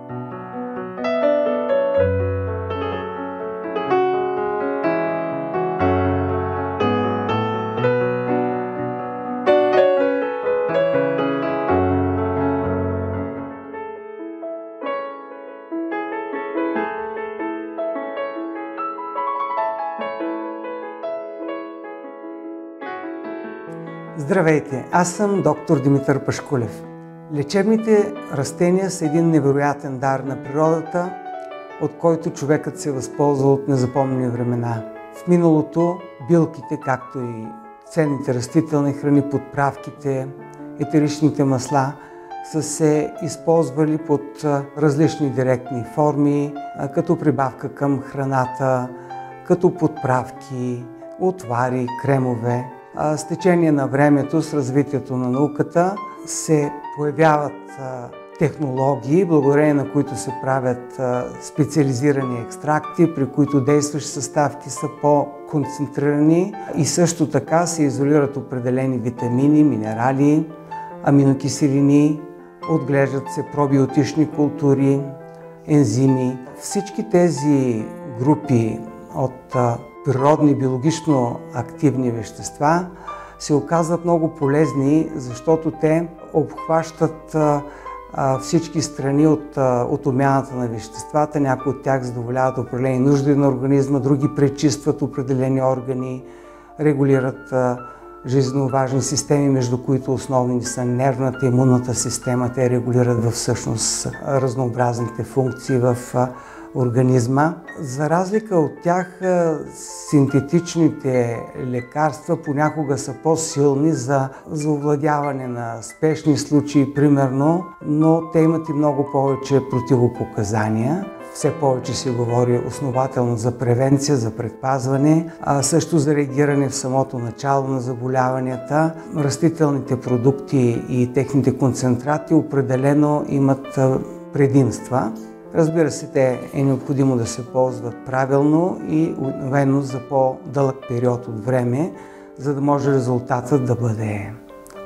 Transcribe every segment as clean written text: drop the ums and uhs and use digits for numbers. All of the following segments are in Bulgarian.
Здравейте, аз съм доктор Димитър Пашкулев. Лечебните растения са един невероятен дар на природата, от който човекът се възползва от незапомнени времена. В миналото билките, както и ценните растителни храни, подправките, етеричните масла са се използвали под различни директни форми, като прибавка към храната, като подправки, отвари, кремове. С течение на времето, с развитието на науката, се появяват технологии, благодарение на които се правят специализирани екстракти, при които действащи съставки са по-концентрирани и също така се изолират определени витамини, минерали, аминокиселини, отглеждат се пробиотични култури, ензими. Всички тези групи от природни биологично активни вещества се оказват много полезни, защото те обхващат всички страни от обмяната на веществата. Някои от тях задоволяват определени нужди на организма, други пречистват определени органи, регулират жизненно важни системи, между които основни са нервната и имунната система. Те регулират всъщност разнообразните функции в организма. За разлика от тях, синтетичните лекарства понякога са по-силни за овладяване на спешни случаи, примерно, но те имат и много повече противопоказания. Все повече се говори основателно за превенция, за предпазване, а също за реагиране в самото начало на заболяванията. Растителните продукти и техните концентрати определено имат предимства. Разбира се, те е необходимо да се ползват правилно и обикновено за по-дълъг период от време, за да може резултатът да бъде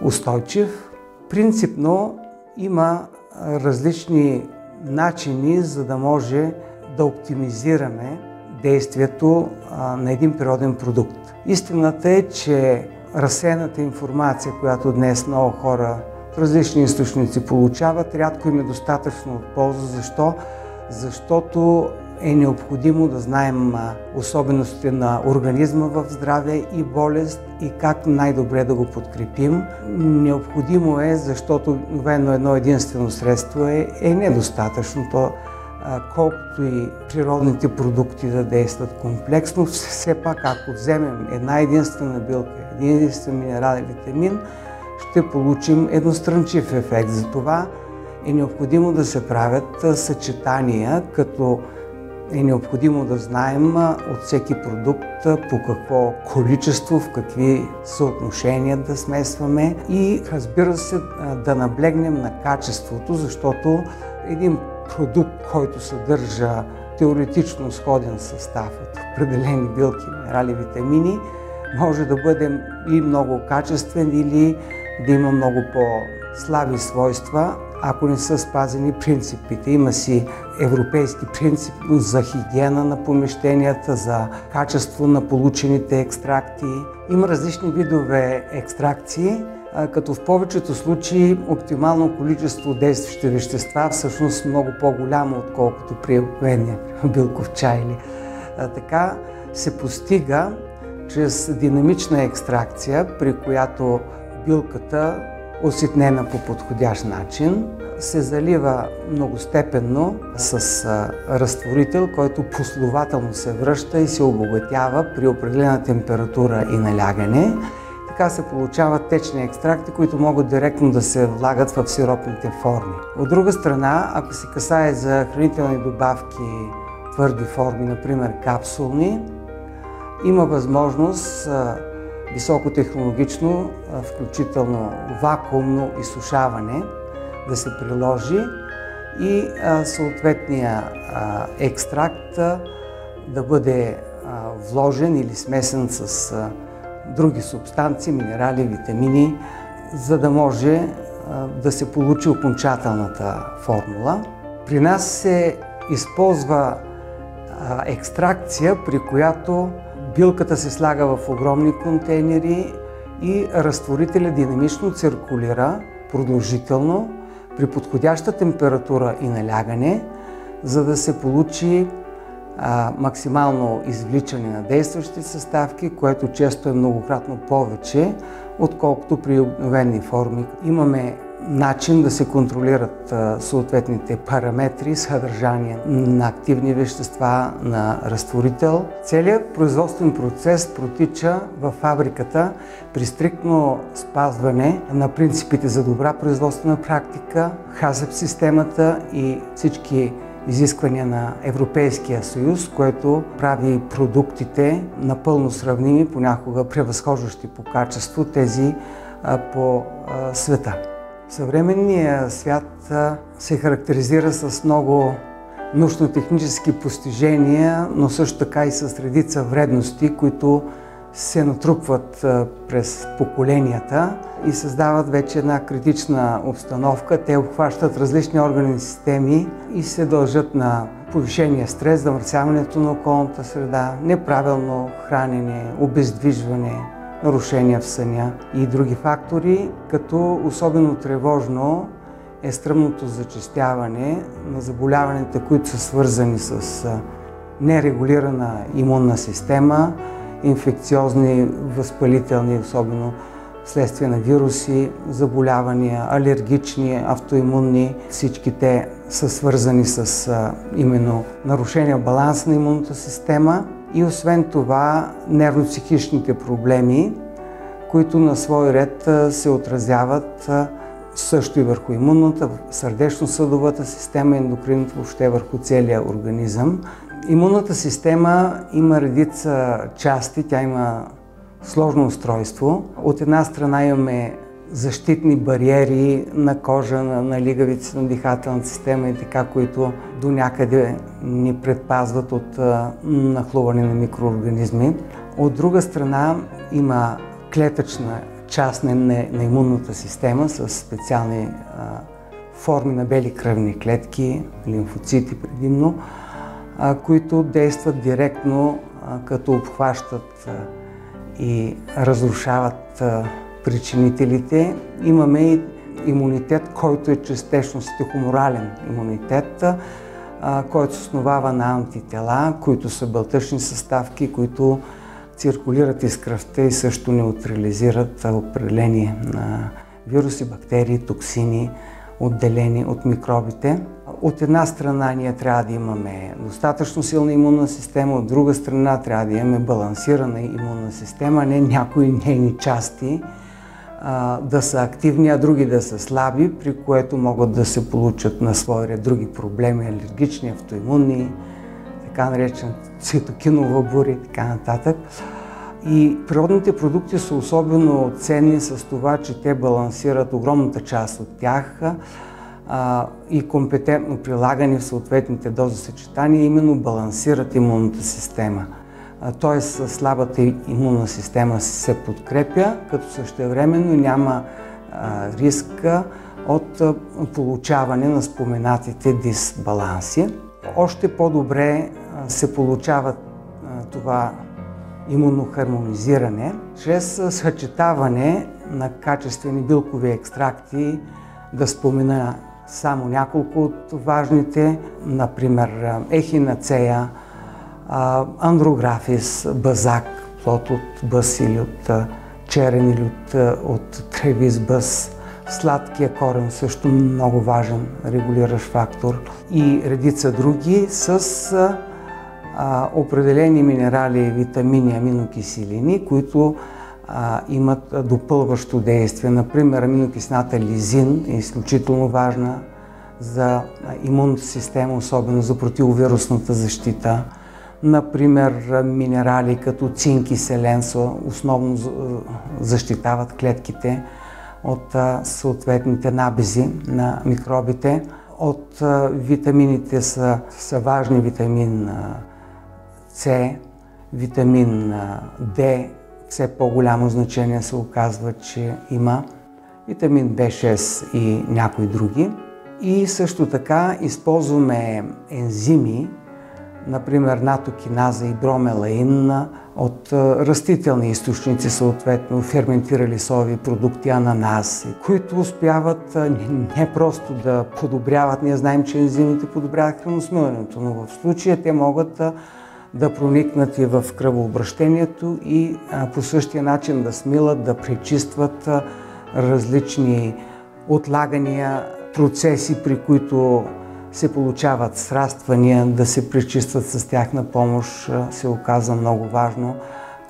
устойчив. Принципно има различни начини, за да може да оптимизираме действието на един природен продукт. Истината е, че разсеяната информация, която днес много хора в различни източници получават, рядко им е достатъчно от полза. Защо? Защото е необходимо да знаем особеностите на организма в здраве и болест и как най-добре да го подкрепим. Необходимо е, защото обикновено едно единствено средство е недостатъчно. Колкото и природните продукти да действат комплексно, все пак ако вземем една единствена билка, един единствен минерал и витамин, ще получим едностранчив ефект. Затова е необходимо да се правят съчетания, като е необходимо да знаем от всеки продукт по какво количество, в какви съотношения да смесваме и, разбира се, да наблегнем на качеството, защото един продукт, който съдържа теоретично сходен състав от определени билки, минерали, витамини, може да бъде и много качествен или да има много по-слаби свойства, ако не са спазени принципите. Има си европейски принцип за хигиена на помещенията, за качество на получените екстракти. Има различни видове екстракции, като в повечето случаи оптимално количество действащи вещества всъщност много по-голямо, отколкото при обикновения билков чай. Така се постига чрез динамична екстракция, при която билката, оситнена по подходящ начин, се залива многостепенно с разтворител, който последователно се връща и се обогатява при определена температура и налягане. Така се получават течни екстракти, които могат директно да се влагат в сиропните форми. От друга страна, ако се касае за хранителни добавки, твърди форми, например капсулни, има възможност високотехнологично, включително вакуумно изсушаване, да се приложи и съответния екстракт да бъде вложен или смесен с други субстанции, минерали, витамини, за да може да се получи окончателната формула. При нас се използва екстракция, при която билката се слага в огромни контейнери и разтворителя динамично циркулира продължително при подходяща температура и налягане, за да се получи максимално извличане на действащи съставки, което често е многократно повече, отколкото при обикновени форми. Имаме начин да се контролират съответните параметри, съдържание на активни вещества, на разтворител. Целият производствен процес протича във фабриката при стриктно спазване на принципите за добра производствена практика, ХАСЕП системата и всички изисквания на Европейския съюз, което прави продуктите напълно сравними, понякога превъзхождащи по качество тези по света. Съвременният свят се характеризира с много научно-технически постижения, но също така и с редица вредности, които се натрупват през поколенията и създават вече една критична обстановка. Те обхващат различни органи и системи и се дължат на повишения стрес, замърсяването на околната среда, неправилно хранене, обездвижване, нарушения в съня и други фактори, като особено тревожно е стръмното зачестяване на заболяванията, които са свързани с нерегулирана имунна система, инфекциозни, възпалителни, особено вследствие на вируси, заболявания, алергични, автоимунни. Всички те са свързани с именно нарушения в баланса на имунната система и освен това нервно-психичните проблеми, които на свой ред се отразяват също и върху имунната, сърдечно-съдовата система, ендокринната, въобще върху целия организъм. Имунната система има редица части, тя има сложно устройство. От една страна имаме защитни бариери на кожа, на лигавици, на дихателната система и така, които до някъде ни предпазват от нахлуване на микроорганизми. От друга страна има клетъчна част на имунната система с специални форми на бели кръвни клетки, лимфоцити предимно, които действат директно, като обхващат и разрушават причинителите. Имаме и имунитет, който е частично тихоморален имунитет, който се основава на антитела, които са белтъчни съставки, които циркулират из кръвта и също неутрализират определени вируси, бактерии, токсини, отделени от микробите. От една страна ние трябва да имаме достатъчно силна имунна система, от друга страна трябва да имаме балансирана имунна система, не някои нейни части да са активни, а други да са слаби, при което могат да се получат на свой ред други проблеми, алергични, автоимунни, така наречен цитокинова буря и така нататък. И природните продукти са особено ценни с това, че те балансират огромната част от тях и компетентно прилагани в съответните дозосъчетания, именно балансират имунната система. Тоест слабата имунна система се подкрепя, като същевременно няма риск от получаване на споменатите дисбаланси. Още по-добре се получава това имунно хармонизиране чрез съчетаване на качествени билкови екстракти. Да спомена само няколко от важните, например ехинацея, андрографис, базак, плод от бъс или от черен или от тревис бъс, сладкия корен също много важен регулиращ фактор и редица други с определени минерали, витамини, аминокиселини, които имат допълващо действие. Например, аминокислата лизин е изключително важна за имунната система, особено за противовирусната защита. Например, минерали като цинк и селен основно защитават клетките от съответните набези на микробите. От витамините са важни витамин С, витамин Д, все по-голямо значение се оказва, че има витамин В6 и някои други. И също така използваме ензими, например натокиназа и бромелаин от растителни източници, съответно ферментирали соеви продукти, ананас, които успяват не просто да подобряват, ние знаем, че ензимите подобряват храносмилането, но в случая те могат да проникнат и в кръвообращението и по същия начин да смилат, да пречистват различни отлагания, процеси, при които се получават сраствания, да се пречистват с тяхна помощ, се оказа много важно,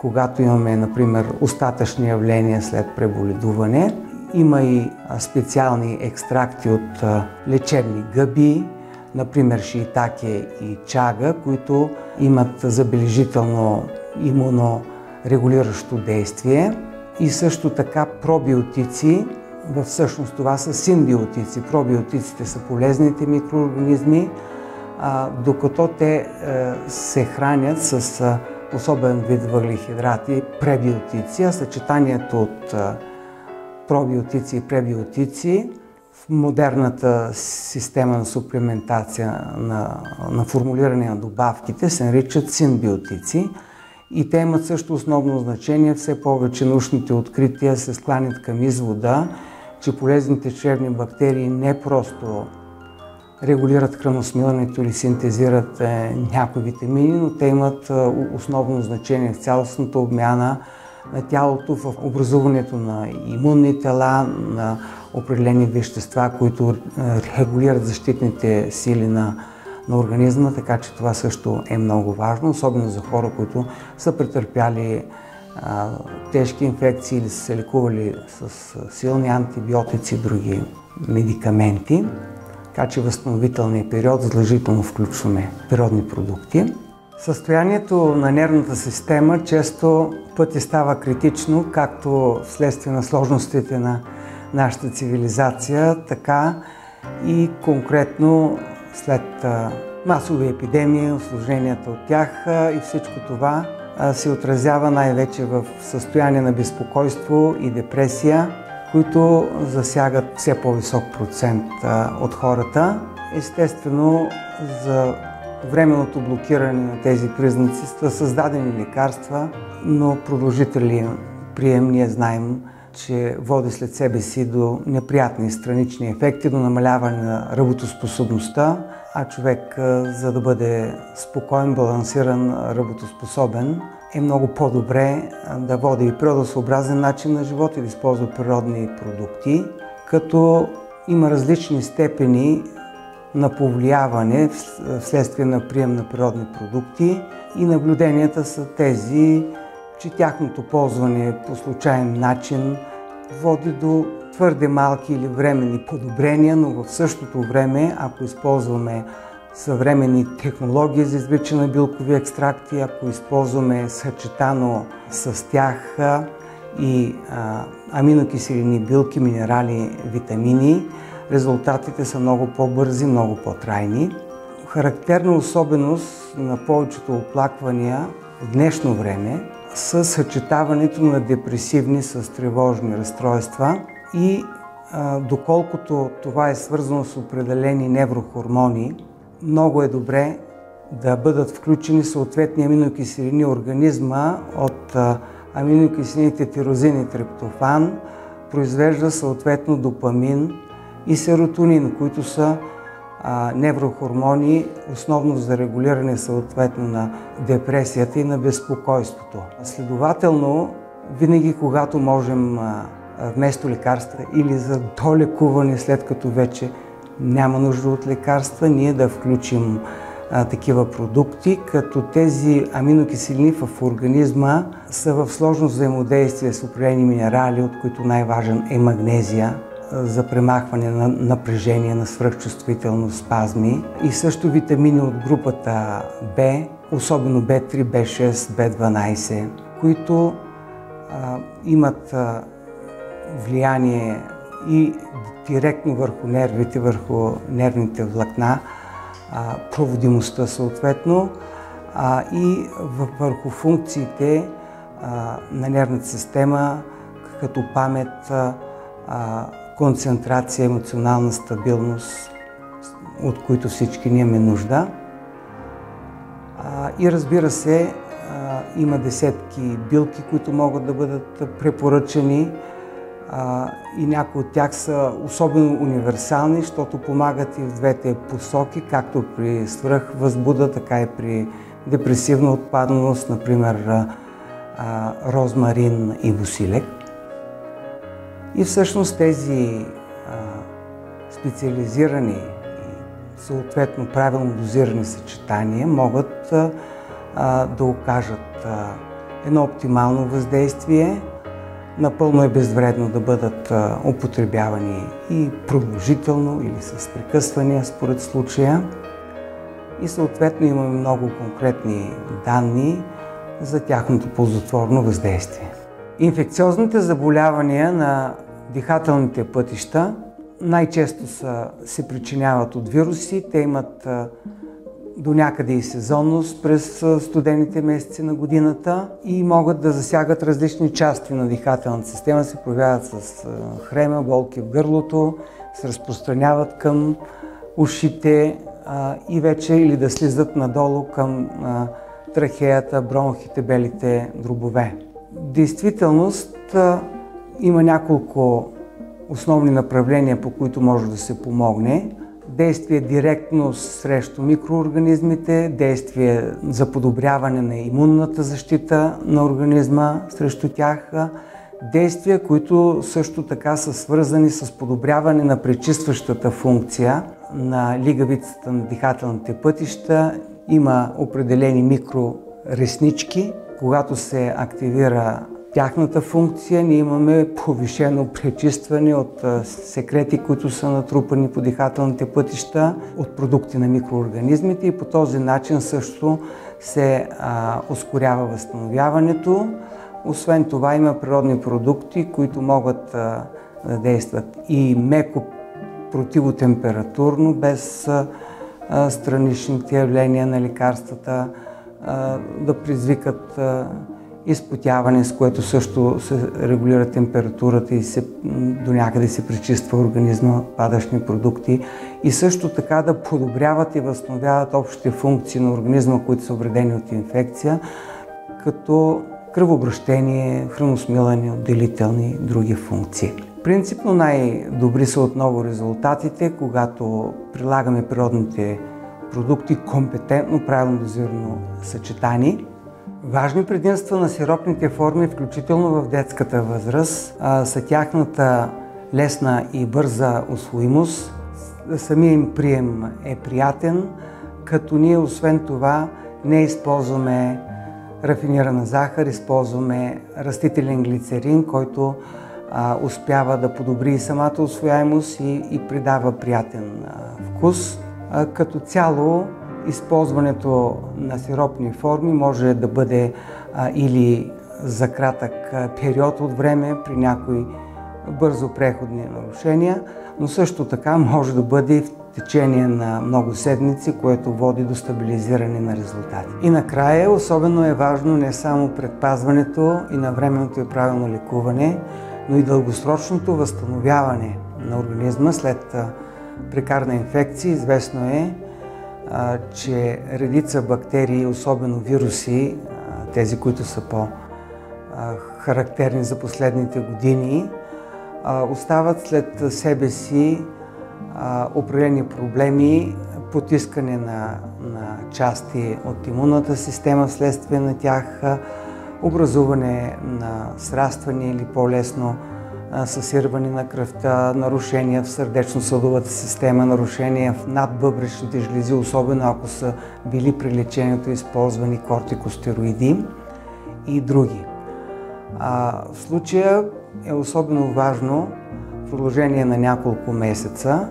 когато имаме, например, остатъчни явления след преболедуване. Има и специални екстракти от лечебни гъби, например шиитаке и чага, които имат забележително имунорегулиращо действие. И също така пробиотици. Всъщност това са симбиотици. Пробиотиците са полезните микроорганизми, докато те се хранят с особен вид въглехидрати, пребиотици, а съчетанието от пробиотици и пребиотици в модерната система на суплементация на формулиране на добавките се наричат симбиотици. И те имат също основно значение. Все повече научните открития се скланят към извода, че полезните чревни бактерии не просто регулират храносмилането или синтезират някои витамини, но те имат основно значение в цялостната обмяна на тялото, в образуването на имунни тела, на определени вещества, които регулират защитните сили на организма, така че това също е много важно, особено за хора, които са претърпяли тежки инфекции или са се лекували с силни антибиотици и други медикаменти. Така че възстановителният период задължително включваме природни продукти. Състоянието на нервната система често пъти става критично, както вследствие на сложностите на нашата цивилизация, така и конкретно след масови епидемии, усложненията от тях и всичко това се отразява най-вече в състояние на безпокойство и депресия, които засягат все по-висок процент от хората. Естествено, за временното блокиране на тези признаци са създадени лекарства, но продължителен прием ние знаем, че води след себе си до неприятни странични ефекти, до намаляване на работоспособността, а човек, за да бъде спокоен, балансиран, работоспособен, е много по-добре да води и природосъобразен начин на живот и да използва природни продукти, като има различни степени на повлияване вследствие на прием на природни продукти и наблюденията са тези, че тяхното ползване по случайен начин води до твърде малки или временни подобрения, но в същото време, ако използваме съвременни технологии за извличане на билкови екстракти, ако използваме съчетано с тях и аминокиселини, билки, минерали, витамини, резултатите са много по-бързи, много по-трайни. Характерна особеност на повечето оплаквания в днешно време са съчетаването на депресивни с тревожни разстройства и доколкото това е свързано с определени неврохормони, много е добре да бъдат включени съответни аминокиселини организма от аминокиселините тирозин и триптофан, произвежда съответно допамин и серотонин, които са неврохормони, основно за регулиране съответно на депресията и на безпокойството. Следователно, винаги когато можем вместо лекарства или за долекуване, след като вече няма нужда от лекарства, ние да включим такива продукти, като тези аминокиселини в организма са в сложно взаимодействие с определени минерали, от които най-важен е магнезия, за премахване на напрежение, на свръхчувствителност, спазми и също витамини от групата В, особено B3, B6, B12, които имат влияние и директно върху нервите, върху нервните влакна, проводимостта съответно и върху функциите на нервната система, като памет, концентрация, емоционална стабилност от които всички ние имаме нужда. И разбира се, има десетки билки, които могат да бъдат препоръчани и някои от тях са особено универсални, защото помагат и в двете посоки, както при свръхвъзбуда, така и при депресивна отпадналост, например розмарин и босилек. И всъщност тези специализирани и съответно правилно дозирани съчетания могат да окажат едно оптимално въздействие. Напълно е безвредно да бъдат употребявани и продължително или с прекъсвания според случая. И съответно имаме много конкретни данни за тяхното ползотворно въздействие. Инфекциозните заболявания на дихателните пътища най-често се причиняват от вируси. Те имат до някъде и сезонност през студените месеци на годината и могат да засягат различни части на дихателната система, се проявяват с хрема, болки в гърлото, се разпространяват към ушите и вече или да слизат надолу към трахеята, бронхите, белите дробове. В действителност има няколко основни направления, по които може да се помогне. Действие директно срещу микроорганизмите, действие за подобряване на имунната защита на организма срещу тях, действия, които също така са свързани с подобряване на пречистващата функция на лигавицата на дихателните пътища. Има определени микрореснички. Когато се активира тяхната функция, ние имаме повишено пречистване от секрети, които са натрупани по дихателните пътища, от продукти на микроорганизмите и по този начин също се ускорява възстановяването. Освен това има природни продукти, които могат да действат и меко противотемпературно, без страничните явления на лекарствата, да предизвикат изпотяване, с което също се регулира температурата и до някъде се пречиства организма, падъчни продукти и също така да подобряват и възстановяват общите функции на организма, които са увредени от инфекция, като кръвообращение, храносмилане, отделителни и други функции. Принципно най-добри са отново резултатите, когато прилагаме природните продукти компетентно, правилно дозирано съчетани. Важни предимства на сиропните форми, включително в детската възраст, са тяхната лесна и бърза усвоимост. Самият им прием е приятен, като ние освен това не използваме рафинирана захар, използваме растителен глицерин, който успява да подобри и самата усвояемост и придава приятен вкус. Като цяло, използването на сиропни форми може да бъде или за кратък период от време при някои бързо преходни нарушения, но също така може да бъде и в течение на много седмици, което води до стабилизиране на резултати. И накрая особено е важно не само предпазването и навременното и правилно лекуване, но и дългосрочното възстановяване на организма след прекарна инфекция. Известно е, че редица бактерии, особено вируси, тези, които са по-характерни за последните години, остават след себе си определени проблеми, потискане на части от имунната система вследствие на тях, образуване на срастване или по-лесно съсирване на кръвта, нарушения в сърдечно-съдовата система, нарушения в надбъбречните жлези, особено ако са били при лечението използвани кортикостероиди и други. В случая е особено важно в продължение на няколко месеца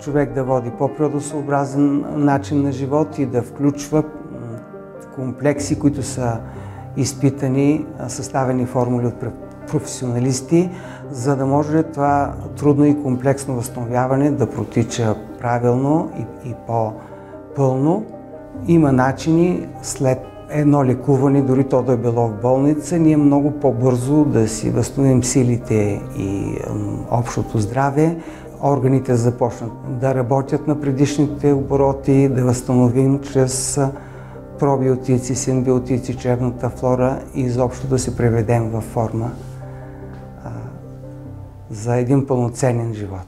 човек да води по-природосъобразен начин на живот и да включва комплекси, които са изпитани, съставени формули от професионалисти, за да може това трудно и комплексно възстановяване да протича правилно и по-пълно. Има начини след едно лекуване, дори то да е било в болница, ние много по-бързо да си възстановим силите и общото здраве, органите започнат да работят на предишните обороти, да възстановим чрез пробиотици, синбиотици, черната флора и изобщо да се приведем във форма за един пълноценен живот.